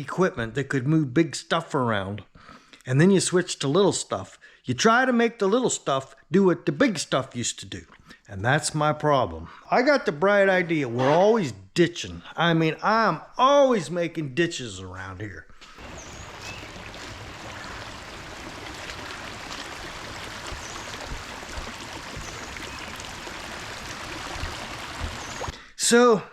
equipment that could move big stuff around. And then you switch to little stuff. You try to make the little stuff do what the big stuff used to do. And that's my problem. I got the bright idea. We're always ditching. I mean, I'm always making ditches around here. So,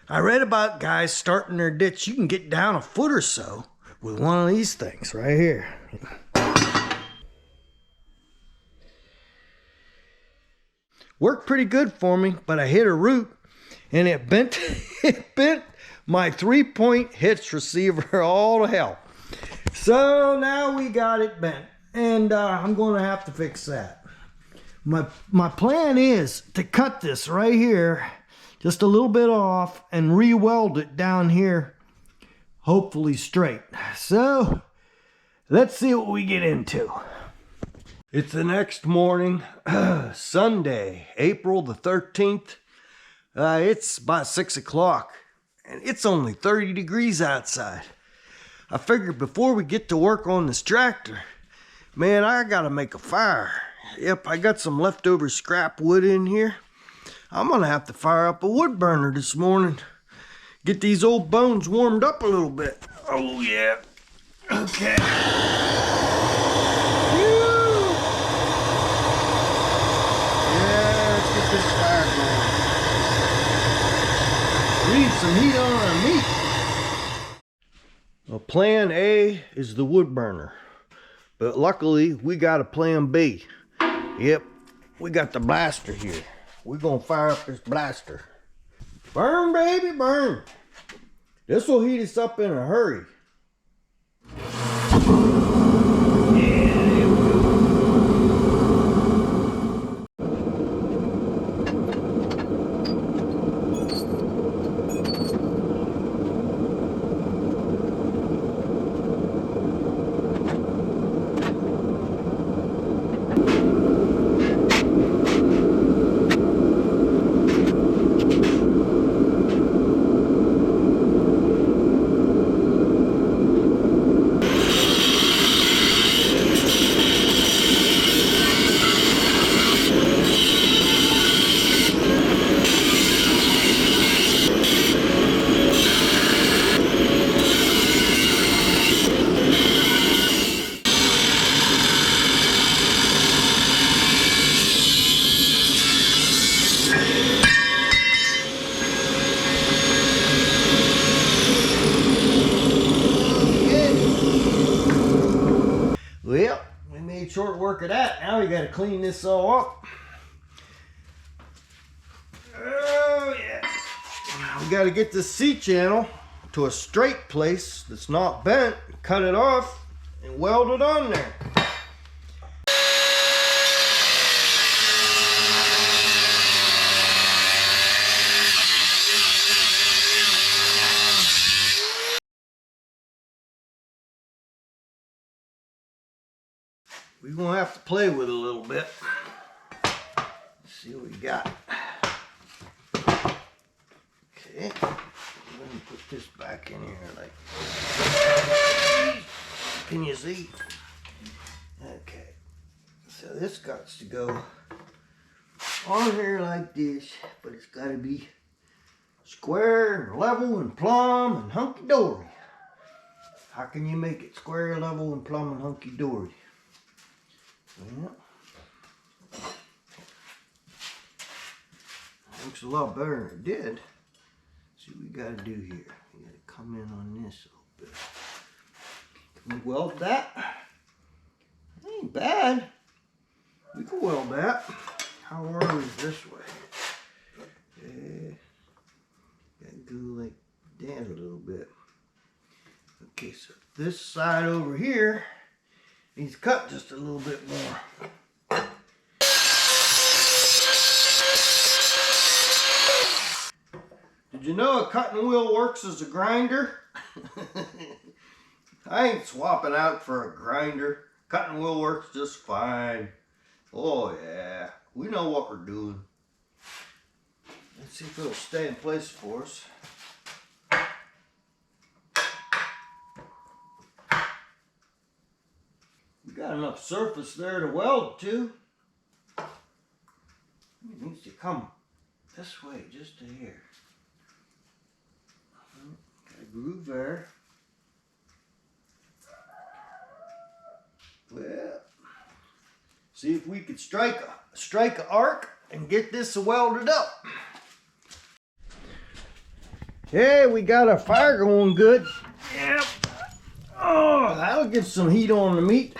I read about guys starting their ditch. You can get down a foot or so with one of these things right here. Worked pretty good for me, but I hit a root and it bent my 3-point hitch receiver all to hell. So now we got it bent, and I'm going to have to fix that. My plan is to cut this right here just a little bit off and re-weld it down here, hopefully straight. So let's see what we get into. It's the next morning, Sunday, April the 13th. It's about 6 o'clock, and it's only 30 degrees outside. I figured before we get to work on this tractor, man, I gotta make a fire. Yep, I got some leftover scrap wood in here. I'm gonna have to fire up a wood burner this morning. Get these old bones warmed up a little bit. Oh yeah, okay. This fire going. We need some heat on our meat. Well, plan A is the wood burner, but luckily we got a plan B. Yep, we got the blaster here. We're gonna fire up this blaster. Burn, baby, burn. This will heat us up in a hurry. Well, we made short work of that. Now we got to clean this all up. Oh yeah. We got to get this C-channel to a straight place that's not bent, cut it off, and weld it on there. We're gonna have to play with it a little bit. Let's see what we got. Okay, let me put this back in here like. Can you see? Okay, so this got to go on here like this, but it's got to be square and level and plumb and hunky-dory. How can you make it square, level, and plumb and hunky-dory? Yeah. Looks a lot better than it did. See what we got to do here. We got to come in on this a little bit. Can we weld that? That ain't bad. We can weld that. How are we this way? Got to go like that a little bit. Okay, so this side over here needs cut just a little bit more. Did you know a cutting wheel works as a grinder? I ain't swapping out for a grinder. Cutting wheel works just fine. Oh yeah, we know what we're doing. Let's see if it'll stay in place for us. got enough surface there to weld to. It needs to come this way, just to here. Got a groove there. Well, see if we could strike an arc and get this welded up. Yeah, we got our fire going good. Yep. Oh, that'll get some heat on the meat.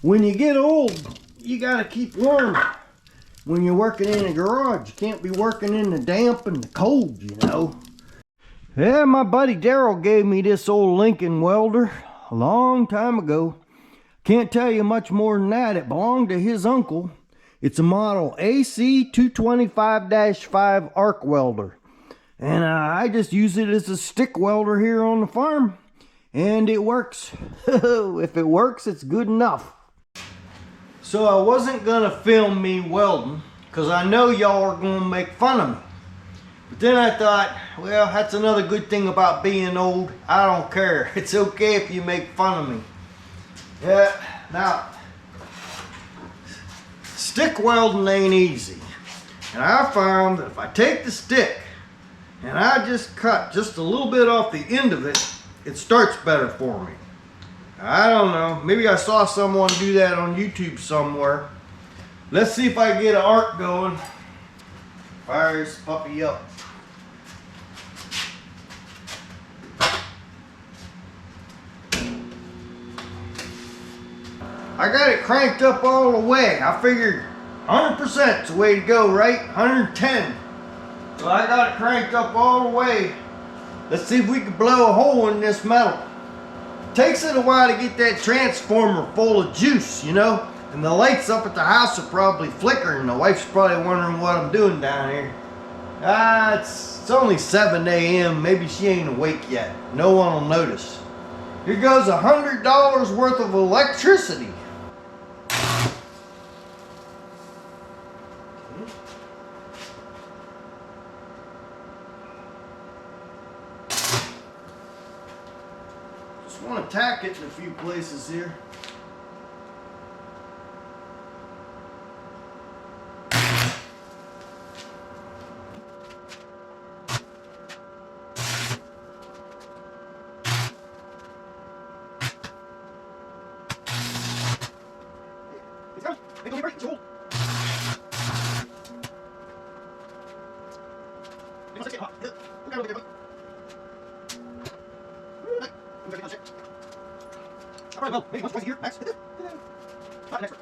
When you get old, you gotta keep warm. When you're working in a garage, you can't be working in the damp and the cold, you know. Yeah, my buddy Daryl gave me this old Lincoln welder a long time ago. Can't tell you much more than that. It belonged to his uncle. It's a model AC225-5 arc welder. And I just use it as a stick welder here on the farm. And it works. If it works, it's good enough. So I wasn't gonna film me welding, because I know y'all are gonna make fun of me. But then I thought, well, that's another good thing about being old. I don't care. It's okay if you make fun of me. Yeah, now, stick welding ain't easy. And I found that if I take the stick and I just cut just a little bit off the end of it, it starts better for me. I don't know, maybe I saw someone do that on YouTube somewhere. Let's see if I can get an arc going. Fire this puppy up. I got it cranked up all the way. I figured 100% is the way to go, right? 110. So I got it cranked up all the way. Let's see if we can blow a hole in this metal. Takes it a while to get that transformer full of juice, you know? And the lights up at the house are probably flickering. The wife's probably wondering what I'm doing down here. It's only 7 a.m. Maybe she ain't awake yet. No one will notice. Here goes $100 worth of electricity. Just want to tack it in a few places here. Maybe once, twice a year, max. Not an expert.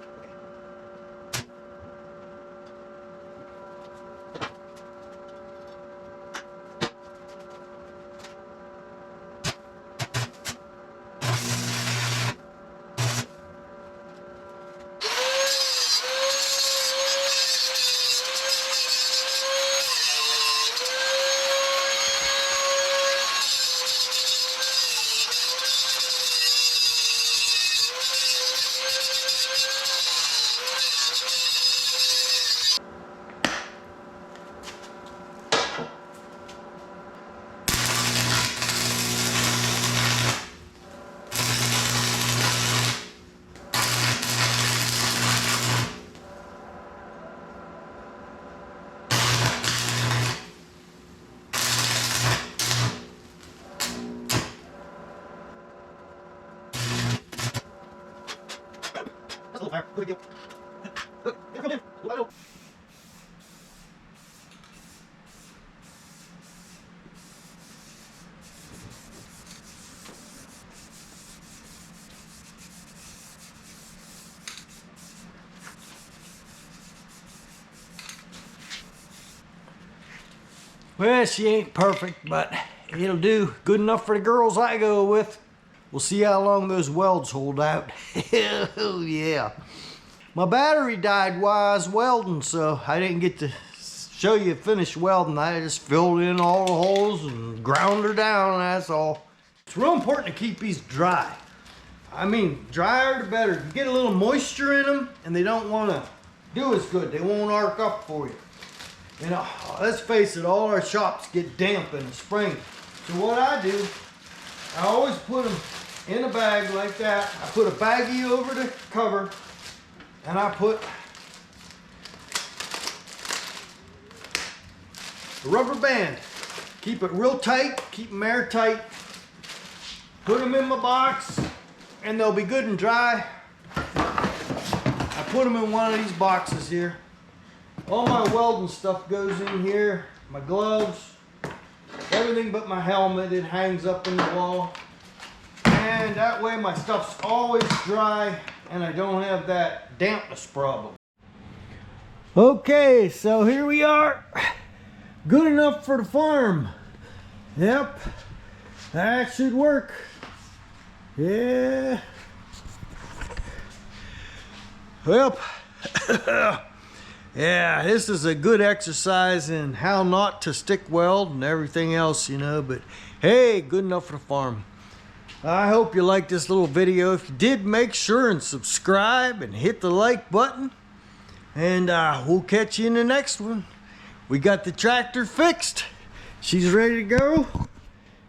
Fire. Good deal. Look, come in. Look. Well, she ain't perfect, but it'll do. Good enough for the girls I go with. We'll see how long those welds hold out. Hell yeah. My battery died while I was welding, so I didn't get to show you finished welding. I just filled in all the holes and ground her down, that's all. It's real important to keep these dry. I mean, drier the better. You get a little moisture in them and they don't want to do as good. They won't arc up for you. You know, let's face it, all our shops get damp in the spring. So what I do, I always put them in a bag like that. I put a baggie over the cover, and I put a rubber band. Keep it real tight, keep them airtight. Put them in my box, and they'll be good and dry. I put them in one of these boxes here. All my welding stuff goes in here. My gloves, everything but my helmet, it hangs up in the wall. And that way my stuff's always dry and I don't have that dampness problem. Okay, so here we are. Good enough for the farm. Yep, that should work. Yeah. Well, yeah, this is a good exercise in how not to stick weld and everything else, you know, but hey, good enough for the farm. I hope you liked this little video. If you did, make sure and subscribe and hit the like button. And we'll catch you in the next one. We got the tractor fixed. She's ready to go.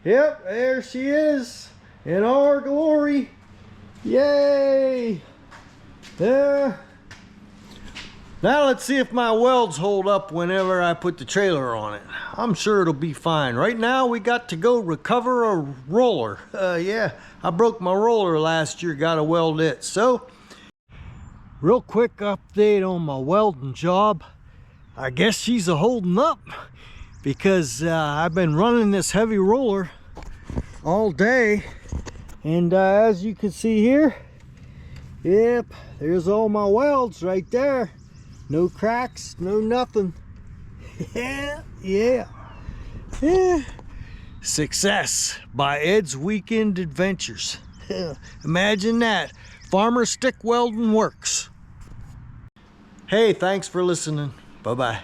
Yep, there she is in all her glory. Yay! Yeah. Now let's see if my welds hold up whenever I put the trailer on it. I'm sure it'll be fine. Right now we got to go recover a roller. Yeah, I broke my roller last year, got to weld it. So, real quick update on my welding job. I guess she's a holding up because I've been running this heavy roller all day. And as you can see here, yep, there's all my welds right there. No cracks, no nothing. Yeah. Success by Ed's Weekend Adventures. Imagine that. Farmer stick welding works. Hey, thanks for listening. Bye-bye.